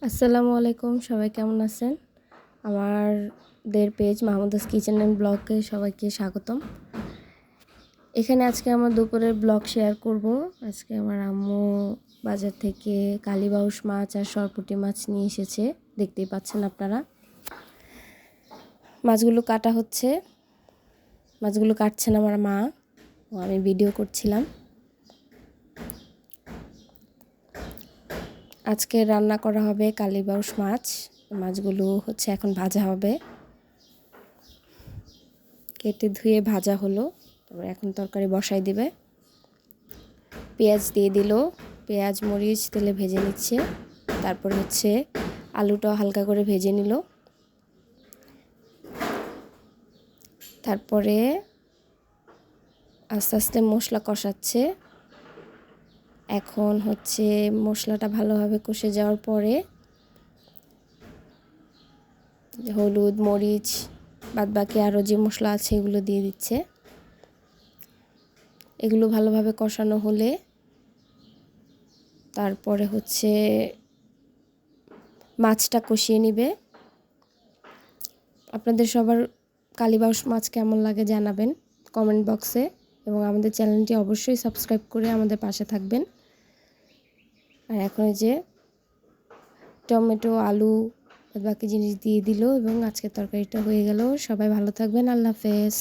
আসসালামু আলাইকুম, সবাই কেমন আছেন? আমাদের পেজ মাহমুদাস কিচেন অ্যান্ড ব্লগে সবাইকে স্বাগতম। এখানে আজকে আমার দুপুরের ব্লগ শেয়ার করব। আজকে আমার আম্মু বাজার থেকে কালীবাউস মাছ আর সরপুঁটি মাছ নিয়ে এসেছে, দেখতেই পাচ্ছেন আপনারা। মাছগুলো কাটা হচ্ছে, মাছগুলো কাটছেন আমার মা, আমি ভিডিও করছিলাম। আজকে রান্না করা হবে কালীবাউস মাছ। মাছগুলো এখন ভাজা হবে, কেটে ধুয়ে ভাজা হলো। তারপর এখন তরকারি বসাই দিবে। পেঁয়াজ দিয়ে দিল, পেঁয়াজ মরিচ তেলে ভেজে নিচ্ছে। তারপর আলুটাও হালকা করে ভেজে নিল। তারপরে আস্তে আস্তে মশলা কষাচ্ছে। এখন মশলাটা ভালোভাবে কষে যাওয়ার পরে হলুদ মরিচ বাদবাকি আরও যে মশলা আছে এগুলো দিয়ে দিচ্ছে। এগুলো ভালোভাবে কষানো হলে তারপরে মাছটা কষিয়ে নিবে। আপনাদের সবার কালীবাউস মাছ কেমন লাগে জানাবেন কমেন্ট বক্সে, এবং আমাদের চ্যানেলটি অবশ্যই সাবস্ক্রাইব করে আমাদের পাশে থাকবেন। আর এখন টমেটো আলু বাকি জিনিস দিয়ে দিল এবং আজকের তরকারিটা হয়ে গেল। সবাই ভালো থাকবেন, আল্লাহ হাফেজ।